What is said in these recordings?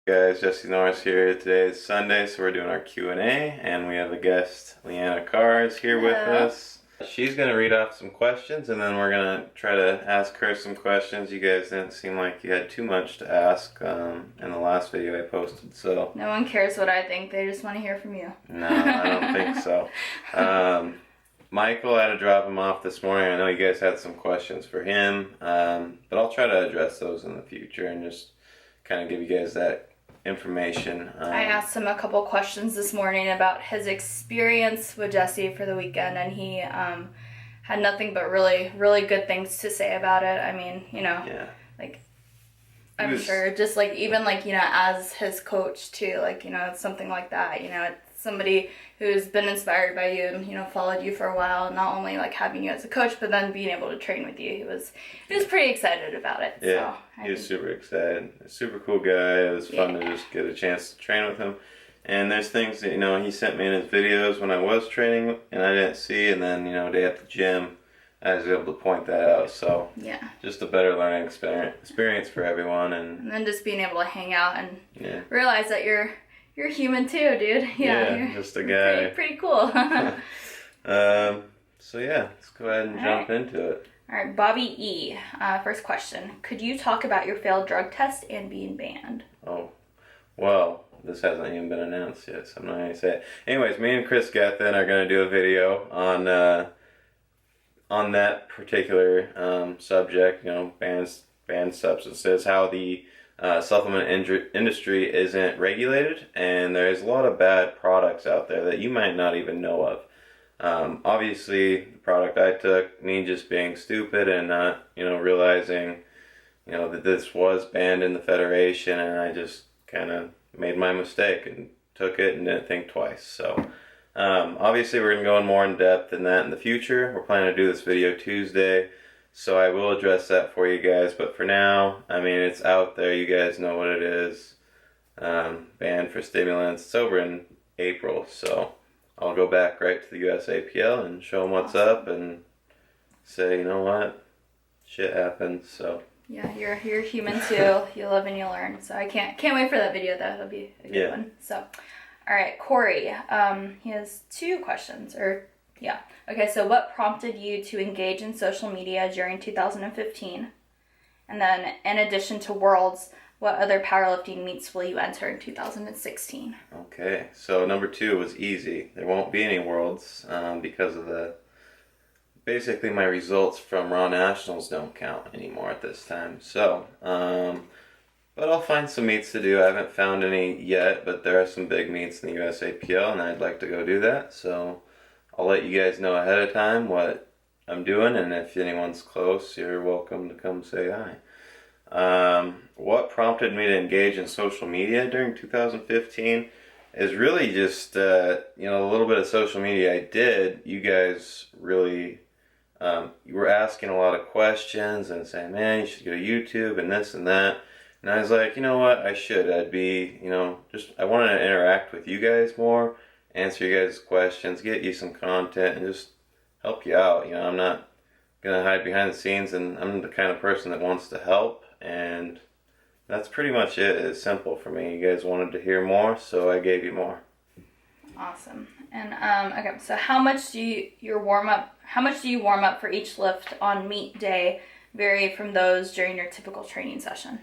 Guys, Jesse Norris here. Today is Sunday, so we're doing our Q&A, and we have a guest, Leanna Carr, is here with Hello. us. She's going to read off some questions, and then we're going to try to ask her some questions. You guys didn't seem like you had too much to ask in the last video I posted, so... No one cares what I think, they just want to hear from you. No, I don't think so. Michael, I had to drop him off this morning. I know you guys had some questions for him, but I'll try to address those in the future and just kind of give you guys that information. I asked him a couple questions this morning about his experience with Jesse for the weekend, and he had nothing but really, really good things to say about it. I mean, Yeah. like, I'm sure, just like, even like, as his coach too, like, it's something like that, it's somebody who's been inspired by you and, followed you for a while, not only like having you as a coach, but then being able to train with you. He was pretty excited about it. Yeah, so he was super excited. A super cool guy. It was fun to just get a chance to train with him. And there's things that, he sent me in his videos when I was training and I didn't see, and then, day at the gym, I was able to point that out. So yeah, just a better learning experience for everyone. And then just being able to hang out and realize that you're human too, dude. Yeah, you're just a guy. Pretty cool. So yeah, let's go ahead and jump into it. All right, Bobby E. First question: could you talk about your failed drug test and being banned? Oh, well, this hasn't even been announced yet, so I'm not gonna say it. Anyways, me and Chris Gethin are gonna do a video on that particular subject. Banned substances, how the supplement industry isn't regulated, and there's a lot of bad products out there that you might not even know of. Obviously, the product I took, me just being stupid and not, realizing, that this was banned in the Federation, and I just kind of made my mistake and took it and didn't think twice. So, obviously, we're going to go in more in depth in that in the future. We're planning to do this video Tuesday, so I will address that for you guys. But for now, I mean, it's out there. You guys know what it is. Banned for stimulants. It's over in April, so I'll go back right to the USAPL and show them what's up and say, you know what, shit happens. So yeah, you're human too. You live and you learn. So I can't wait for that video though. It'll be a good one. So, all right, Corey. He has two questions. Okay, so what prompted you to engage in social media during 2015? And then, in addition to Worlds, what other powerlifting meets will you enter in 2016? Okay, so number 2 was easy. There won't be any Worlds because of basically my results from Raw Nationals don't count anymore at this time. So, but I'll find some meets to do. I haven't found any yet, but there are some big meets in the USAPL, and I'd like to go do that. So I'll let you guys know ahead of time what I'm doing, and if anyone's close, you're welcome to come say hi. What prompted me to engage in social media during 2015 is really just, a little bit of social media I did. You guys really, you were asking a lot of questions and saying, man, you should go to YouTube and this and that. And I was like, you know what, I should. I'd be, I wanted to interact with you guys more, answer you guys' questions, get you some content, and just help you out. I'm not going to hide behind the scenes, and I'm the kind of person that wants to help, and that's pretty much it. It's simple for me. You guys wanted to hear more, so I gave you more. Awesome. And okay, so how much do you warm up for each lift on meet day vary from those during your typical training session?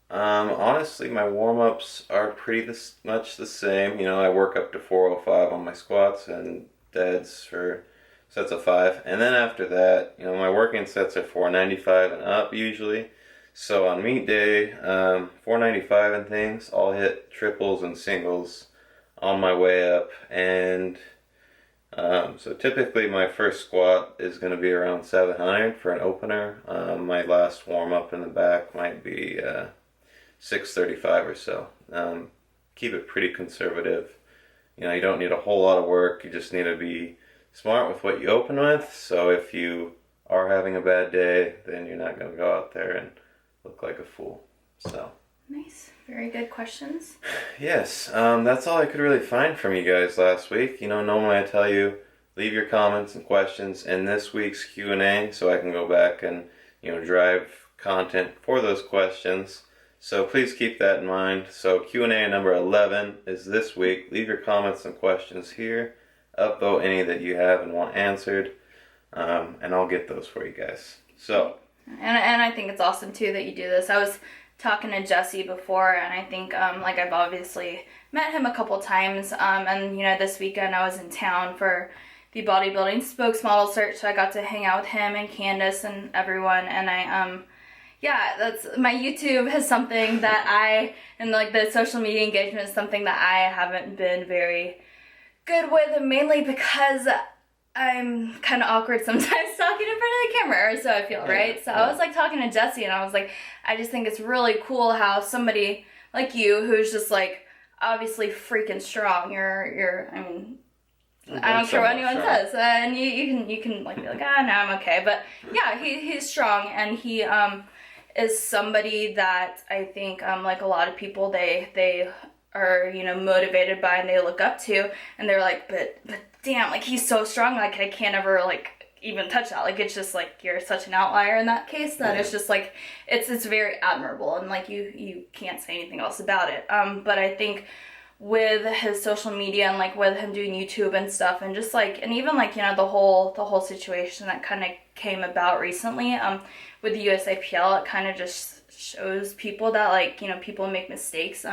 Honestly, my warm-ups are pretty much the same. I work up to 405 on my squats and deads for sets of 5. And then after that, my working sets are 495 and up usually. So on meet day, 495 and things, I'll hit triples and singles on my way up. And so typically my first squat is going to be around 700 for an opener. My last warm-up in the back might be 635 or so. Keep it pretty conservative. You don't need a whole lot of work. You just need to be smart with what you open with. So if you are having a bad day, then you're not going to go out there and look like a fool. So nice. Very good questions. Yes, that's all I could really find from you guys last week. Normally I tell you, leave your comments and questions in this week's Q&A so I can go back and, drive content for those questions. So please keep that in mind. So Q&A number 11 is this week. Leave your comments and questions here. Upvote any that you have and want answered. And I'll get those for you guys. So. And I think it's awesome too that you do this. I was talking to Jesse before, and I think like I've obviously met him a couple times. And you know, this weekend I was in town for the bodybuilding spokesmodel search, so I got to hang out with him and Candace and everyone. And yeah, that's my YouTube is something that and like the social media engagement is something that I haven't been very good with, mainly because I'm kind of awkward sometimes talking in front of the camera, or so I feel, right? So I was like talking to Jesse, and I was like, I just think it's really cool how somebody like you, who's just like obviously freaking strong, I mean, I don't care what anyone says, and you can like be like, no, I'm okay, but yeah, he's strong, and he is somebody that I think like a lot of people they are, you know, motivated by and they look up to, and they're like, but damn, like he's so strong, like I can't ever like even touch that. Like it's just like you're such an outlier in that case that it's just like it's very admirable, and like you can't say anything else about it. But I think with his social media and like with him doing YouTube and stuff, and just like, and even like, you know, the whole situation that kind of came about recently with the USAPL, it kind of just shows people that like, you know, people make mistakes.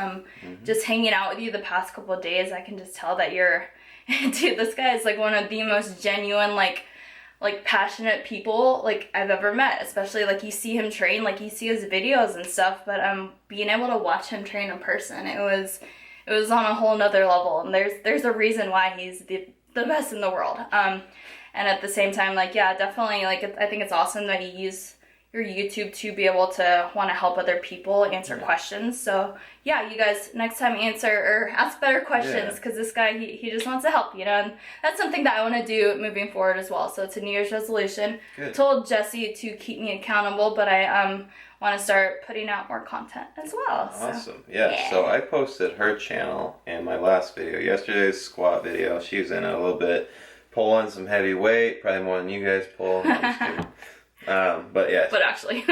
Just hanging out with you the past couple of days, I can just tell that you're dude, this guy is like one of the most genuine like passionate people like I've ever met. Especially like you see him train, like you see his videos and stuff, but being able to watch him train in person, it was on a whole nother level, and there's a reason why he's the best in the world. And at the same time, like, yeah, definitely, like, I think it's awesome that you use your YouTube to be able to want to help other people answer questions. So yeah, you guys next time answer or ask better questions, because this guy, he just wants to help, you know, and that's something that I want to do moving forward as well. So it's a New Year's resolution. Good. Told Jesse to keep me accountable, but I want to start putting out more content as well. Awesome. So, yeah, so I posted her channel in my last video, yesterday's squat video. She was in it a little bit, pulling some heavy weight, probably more than you guys pull. No, I'm just kidding. But yeah. But actually.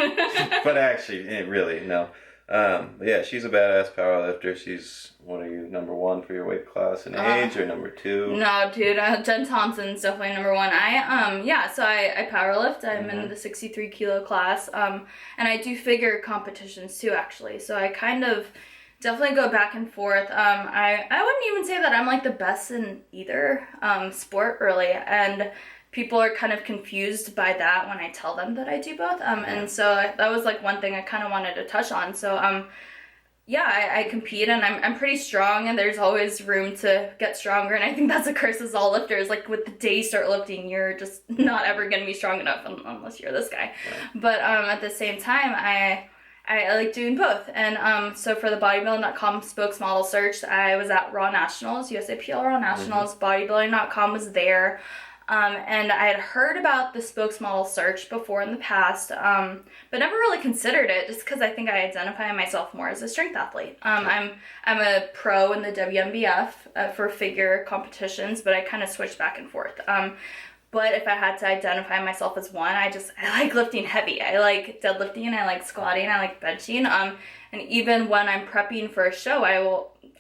Really, no. Yeah, she's a badass powerlifter. She's, what are you, number one for your weight class in age, or number two? No, dude, Jen Thompson's definitely number one. So I powerlift. I'm in the 63 kilo class. And I do figure competitions too, actually. So I kind of definitely go back and forth. I wouldn't even say that I'm like the best in either sport, really. And people are kind of confused by that when I tell them that I do both. And so that was like one thing I kind of wanted to touch on. So yeah, I compete, and I'm pretty strong, and there's always room to get stronger. And I think that's a curse of all lifters. Like with the day you start lifting, you're just not ever going to be strong enough unless you're this guy. Right. But at the same time, I like doing both. And so for the bodybuilding.com spokesmodel search, I was at Raw Nationals, USAPL Raw Nationals. Bodybuilding.com was there. And I had heard about the spokesmodel search before in the past, but never really considered it, just because I think I identify myself more as a strength athlete. I'm a pro in the WNBF for figure competitions, but I kind of switch back and forth. But if I had to identify myself as one, I like lifting heavy. I like deadlifting, I like squatting, I like benching. And even when I'm prepping for a show,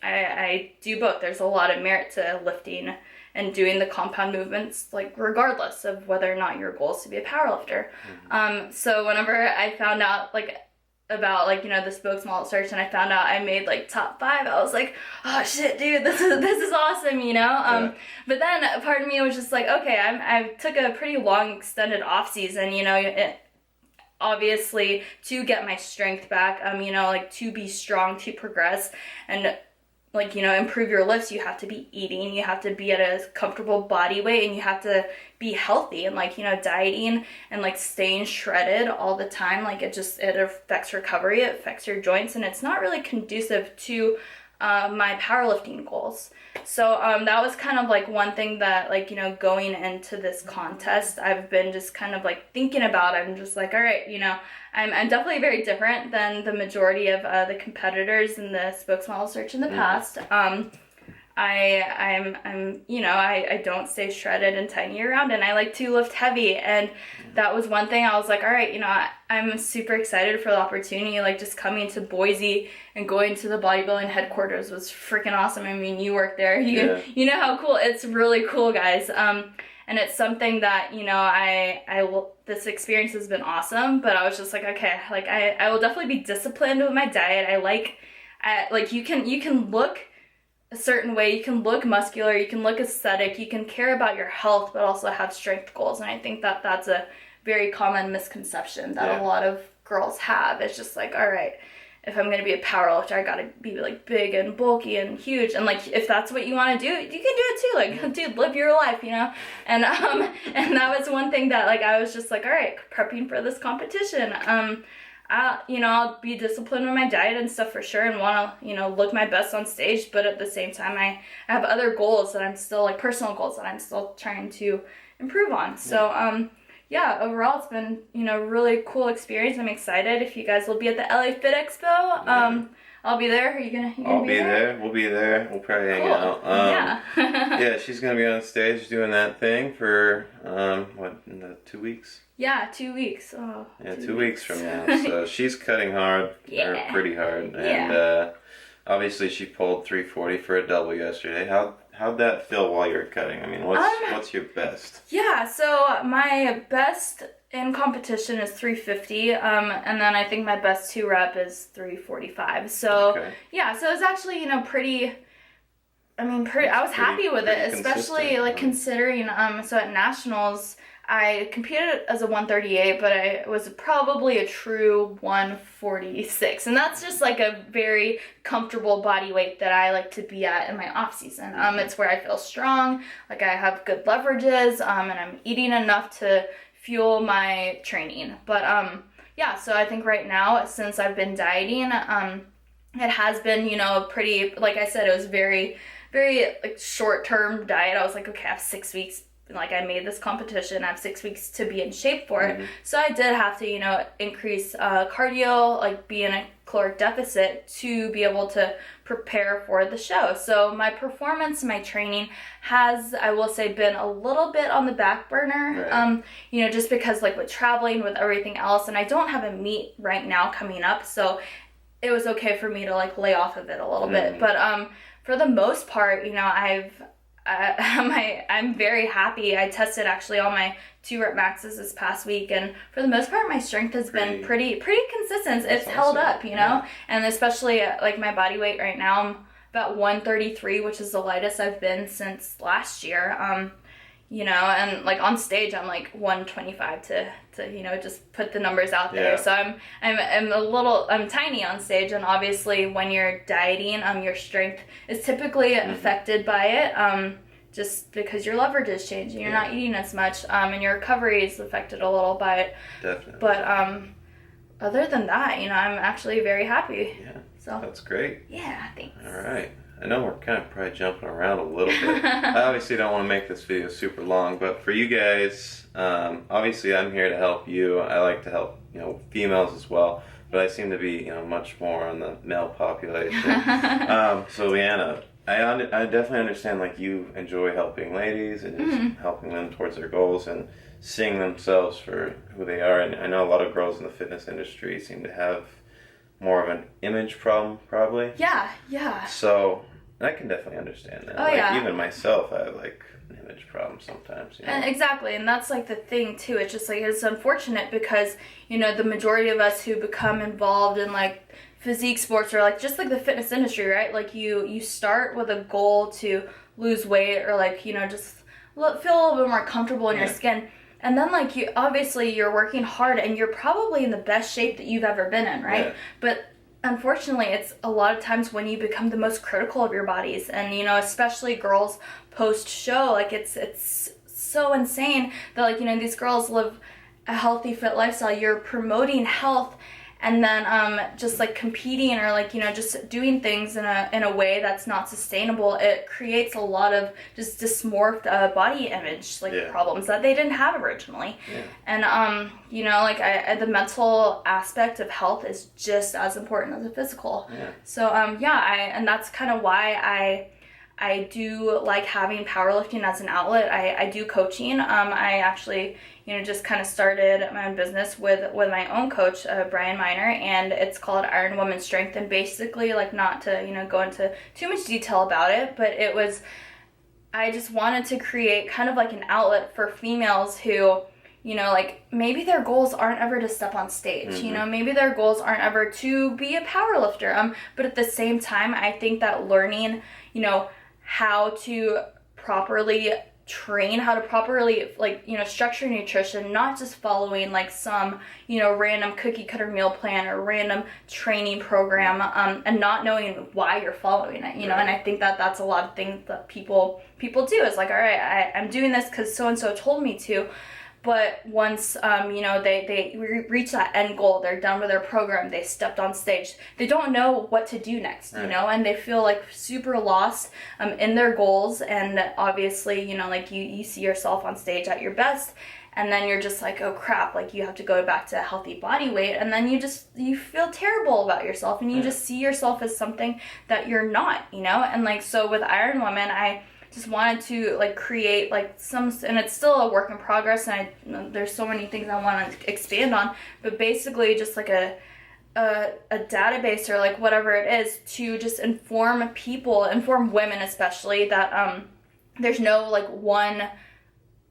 I do both. There's a lot of merit to lifting and doing the compound movements, like regardless of whether or not your goal is to be a powerlifter. So whenever I found out like about like, you know, the spokesmodel search, and I found out I made like top 5, I was like, oh shit, dude, this is awesome, you know. But then part of me was just like, okay, I took a pretty long extended off season, you know, obviously to get my strength back, you know, like to be strong, to progress, and like, you know, improve your lifts, you have to be eating, you have to be at a comfortable body weight, and you have to be healthy, and like, you know, dieting and like staying shredded all the time, like it affects recovery, it affects your joints, and it's not really conducive to my powerlifting goals. So that was kind of like one thing that, like, you know, going into this contest, I've been just kind of like thinking about. I'm just like, all right, you know, I'm definitely very different than the majority of the competitors in the spokesmodel search in the past. I'm you know, I don't stay shredded and tiny year round, and I like to lift heavy, and that was one thing I was like, all right, you know, I'm super excited for the opportunity. Like, just coming to Boise and going to the bodybuilding headquarters was freaking awesome. I mean, you work there, you know how cool, it's really cool, guys. And it's something that, you know, I will, this experience has been awesome, but I was just like, okay, like I will definitely be disciplined with my diet. Like you can look a certain way, you can look muscular, you can look aesthetic, you can care about your health, but also have strength goals. And I think that that's a very common misconception that a lot of girls have. It's just like, all right, if I'm gonna be a powerlifter, I gotta be like big and bulky and huge. And like, if that's what you want to do, you can do it too. Like, dude, live your life, you know. And that was one thing that like I was just like, all right, prepping for this competition. I'll be disciplined with my diet and stuff for sure, and want to, you know, look my best on stage. But at the same time, I have other goals that I'm still, like, personal goals that I'm still trying to improve on. So, yeah, overall, it's been, you know, really cool experience. I'm excited. If you guys will be at the LA Fit Expo, I'll be there. Are you gonna I'll be there? We'll be there. We'll probably hang out. Yeah, she's gonna be on stage doing that thing for in 2 weeks? Yeah, 2 weeks. Oh, yeah, 2 weeks from now. So she's cutting hard, or pretty hard, and obviously she pulled 340 for a double yesterday. How'd that feel while you're cutting? I mean, what's your best? Yeah, so my best in competition is 350, and then I think my best 2-rep is 345. So yeah, so it's actually, you know, pretty. I mean, I was happy with it, especially like considering. So at nationals, I competed as a 138, but I was probably a true 146. And that's just like a very comfortable body weight that I like to be at in my off season. It's where I feel strong, like I have good leverages, and I'm eating enough to fuel my training. But yeah, so I think right now, since I've been dieting, it has been, you know, pretty, like I said, it was very, very like short-term diet. I was like, okay, I have 6 weeks. Like, I made this competition, I have 6 weeks to be in shape for it. So I did have to, you know, increase cardio, like be in a caloric deficit to be able to prepare for the show. So my performance, my training has, I will say, been a little bit on the back burner, you know, just because like with traveling, with everything else, and I don't have a meet right now coming up, so it was okay for me to like lay off of it a little bit. But for the most part, you know, I'm very happy. I tested actually all my 2-rep maxes this past week, and for the most part, my strength has been pretty consistent. It's held up, you know, and especially like my body weight right now, I'm about 133, which is the lightest I've been since last year. You know, and like on stage, I'm like 125 to you know, just put the numbers out there. So I'm tiny on stage, and obviously when you're dieting, your strength is typically affected by it, just because your leverage is changing, you're not eating as much, and your recovery is affected a little by it. Definitely. But other than that, you know, I'm actually very happy. Yeah. So that's great. Yeah, thanks. All right. I know we're kind of probably jumping around a little bit. I obviously don't want to make this video super long, but for you guys, obviously I'm here to help you. I like to help, you know, females as well, but I seem to be, you know, much more on the male population. So Leanna, I definitely understand, like, you enjoy helping ladies and just helping them towards their goals and seeing themselves for who they are. And I know a lot of girls in the fitness industry seem to have more of an image problem, probably. Yeah. So I can definitely understand that. Even myself, I have like an image problem sometimes. You know? And exactly, and that's like the thing too. It's just like, it's unfortunate because, you know, the majority of us who become involved in like physique sports or like just like the fitness industry, right? Like you start with a goal to lose weight or like, you know, just feel a little bit more comfortable in your skin. And then, like, you're working hard and you're probably in the best shape that you've ever been in, right? But unfortunately, it's a lot of times when you become the most critical of your bodies. And, you know, especially girls post-show, like, it's so insane that, like, you know, these girls live a healthy, fit lifestyle. You're promoting health and then just, like, competing or, like, you know, just doing things in a way that's not sustainable. It creates a lot of just dysmorphed body image, like, problems that they didn't have originally. And, you know, like, the mental aspect of health is just as important as the physical. So, and that's kind of why I do like having powerlifting as an outlet. I do coaching. I actually, just kind of started my own business with my own coach, Brian Miner, and it's called Iron Woman Strength. And basically, like, not to, go into too much detail about it, but I just wanted to create kind of like an outlet for females who, like, maybe their goals aren't ever to step on stage, maybe their goals aren't ever to be a power lifter. But at the same time, I think that learning, how to properly train, how to properly, like, structure nutrition, not just following like some, random cookie cutter meal plan or random training program, and not knowing why you're following it, and I think that that's a lot of things that people do, is like, all right, I'm doing this because so-and-so told me to. But once, they reach that end goal, they're done with their program, they stepped on stage, they don't know what to do next, and they feel like super lost in their goals. And obviously, like you see yourself on stage at your best, and then you're just like, oh crap, like you have to go back to a healthy body weight, and then you feel terrible about yourself, and you just see yourself as something that you're not, and like, so with Iron Woman, I just wanted to like create like and it's still a work in progress, and there's so many things I want to expand on, but basically just like a database or like whatever it is to just inform women especially, that there's no like one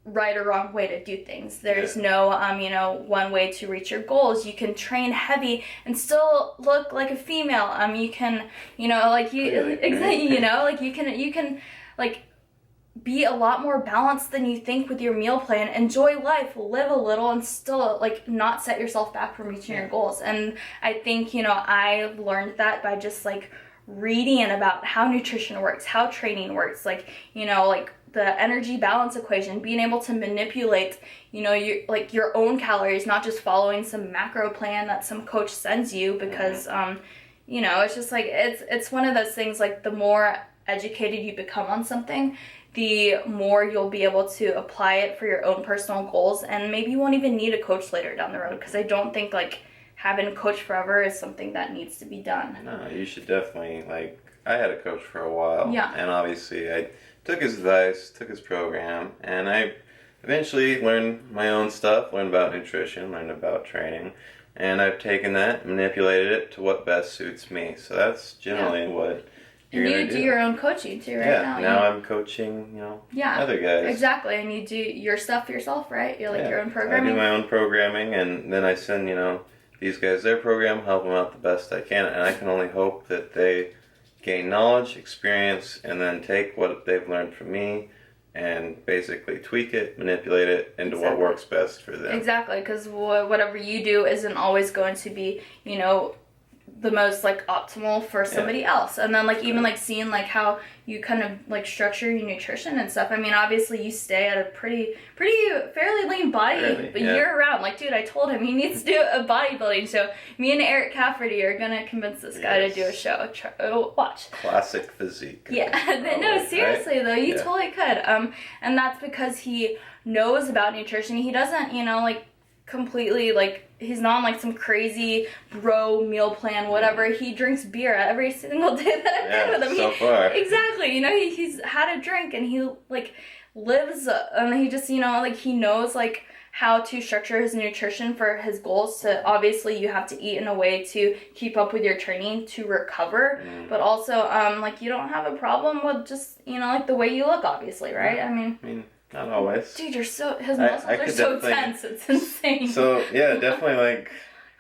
right or wrong way to do things. There's no one way to reach your goals. You can train heavy and still look like a female. You can like you can like be a lot more balanced than you think with your meal plan, enjoy life, live a little, and still like not set yourself back from reaching your goals. And I think I learned that by just like reading about how nutrition works, how training works, like like the energy balance equation, being able to manipulate your own calories, not just following some macro plan that some coach sends you, because it's just like it's one of those things, like the more educated you become on something, the more you'll be able to apply it for your own personal goals, and maybe you won't even need a coach later down the road, because I don't think like having a coach forever is something that needs to be done. No, you should definitely, like, I had a coach for a while, and obviously I took his advice, took his program, and I eventually learned my own stuff, learned about nutrition, learned about training, and I've taken that, manipulated it to what best suits me. So that's generally what you're going to do. And you do your own coaching too, right? Now I'm coaching, other guys. Exactly, and you do your stuff yourself, right? You're like your own programming. I do my own programming, and then I send, these guys their program, help them out the best I can, and I can only hope that they gain knowledge, experience, and then take what they've learned from me and basically tweak it, manipulate it into what works best for them. Exactly, because whatever you do isn't always going to be, the most like optimal for somebody else. And then like even like seeing like how you kind of like structure your nutrition and stuff. I mean, obviously you stay at a fairly lean body, but year round. Like, dude, I told him he needs to do a bodybuilding show. Me and Eric Cafferty are gonna convince this guy to do a show. Watch. Classic physique. Yeah. No, seriously though, you totally could. And that's because he knows about nutrition. He doesn't, like completely like, he's not on like some crazy bro meal plan, whatever. He drinks beer every single day that I've been with him. So far. Exactly. He's had a drink, and he like lives, and he just, like he knows like how to structure his nutrition for his goals. To obviously you have to eat in a way to keep up with your training to recover, but also like you don't have a problem with just like the way you look, obviously, right? I mean not always. Dude, his muscles are so tense. It's insane. So, yeah, definitely, like,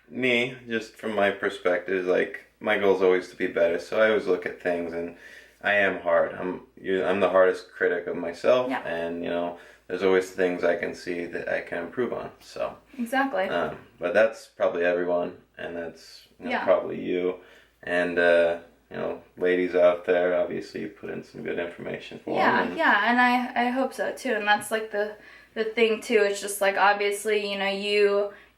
me, just from my perspective, like, my goal is always to be better. So I always look at things, and I am hard. I'm the hardest critic of myself, and, there's always things I can see that I can improve on. So exactly. But that's probably everyone, and that's probably you. And, ladies out there, obviously you put in some good information for them. And I hope so too. And that's like the thing too. It's just like, obviously,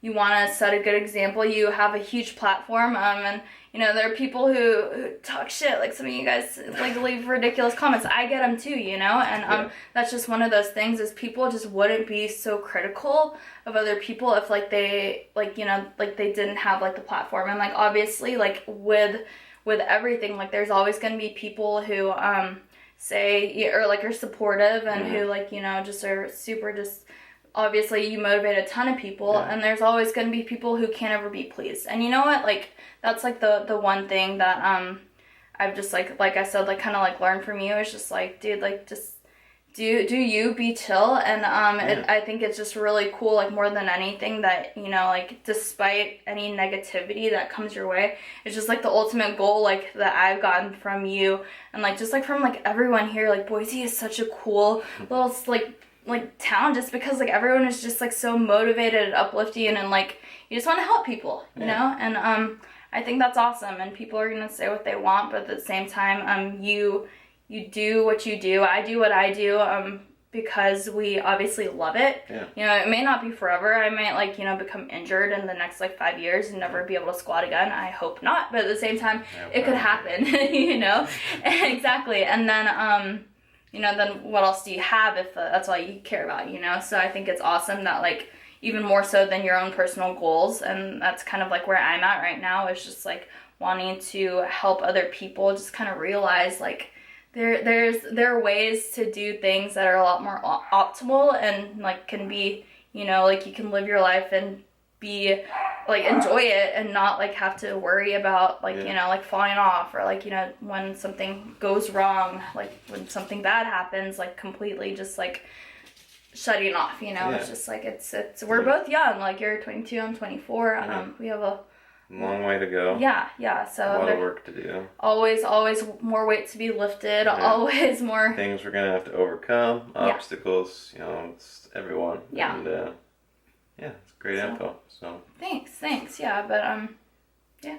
you want to set a good example. You have a huge platform, and there are people who talk shit, like some of you guys like leave ridiculous comments. I get them too, and that's just one of those things, is people just wouldn't be so critical of other people if like they like they didn't have like the platform. And like obviously like with everything, like there's always going to be people who say, or like are supportive and who like, you know, just are super just, obviously you motivate a ton of people, and there's always going to be people who can't ever be pleased. And you know what, like that's like the one thing that I've just like I said, like kind of like learned from you is just like, dude, like just do you, be chill. And I think it's just really cool, like more than anything, that, you know, like despite any negativity that comes your way, it's just like the ultimate goal, like that I've gotten from you and like just like from like everyone here. Like Boise is such a cool little like town, just because like everyone is just like so motivated and uplifting, and like you just want to help people, you know. And I think that's awesome, and people are gonna say what they want, but at the same time, you do what you do, I do what I do, because we obviously love it. You know, it may not be forever. I might like, you know, become injured in the next like 5 years and never be able to squat again. I hope not, but at the same time, it could happen. You know. Exactly. And then you know, then what else do you have if that's all you care about, you know? So I think it's awesome that like even more so than your own personal goals, and that's kind of like where I'm at right now, is just like wanting to help other people just kind of realize like there are ways to do things that are a lot more optimal, and like can be, you know, like you can live your life and be like enjoy it and not like have to worry about like, you know, like falling off, or like, you know, when something goes wrong, like when something bad happens, like completely just like shutting off, you know. It's just like it's we're both young, like you're 22, I'm 24. We have a long way to go. So a lot of work to do. Always more weight to be lifted. Always more things we're gonna have to overcome, obstacles, you know. It's everyone. And it's great info. So thanks. But that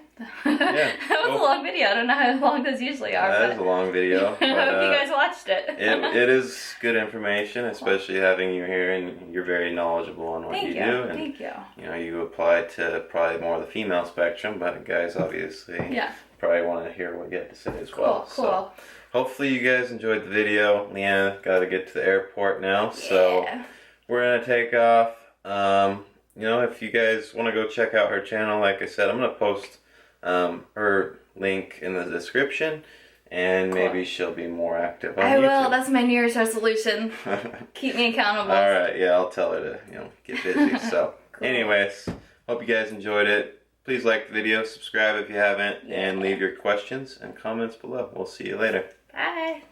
was a long video. I don't know how long those usually are. That is a long video. But, I hope you guys watched it. It is good information, especially having you here, and you're very knowledgeable on what you do. And, Thank you. You know, you apply to probably more of the female spectrum, but guys obviously probably want to hear what you have to say as well. Cool. So hopefully you guys enjoyed the video. Leanna got to get to the airport now, so we're gonna take off. You know, if you guys want to go check out her channel, like I said, I'm going to post her link in the description, and maybe she'll be more active on YouTube. I will. That's my New Year's resolution. Keep me accountable. All right. Yeah, I'll tell her to, you know, get busy. So, anyways, hope you guys enjoyed it. Please like the video, subscribe if you haven't, and leave your questions and comments below. We'll see you later. Bye.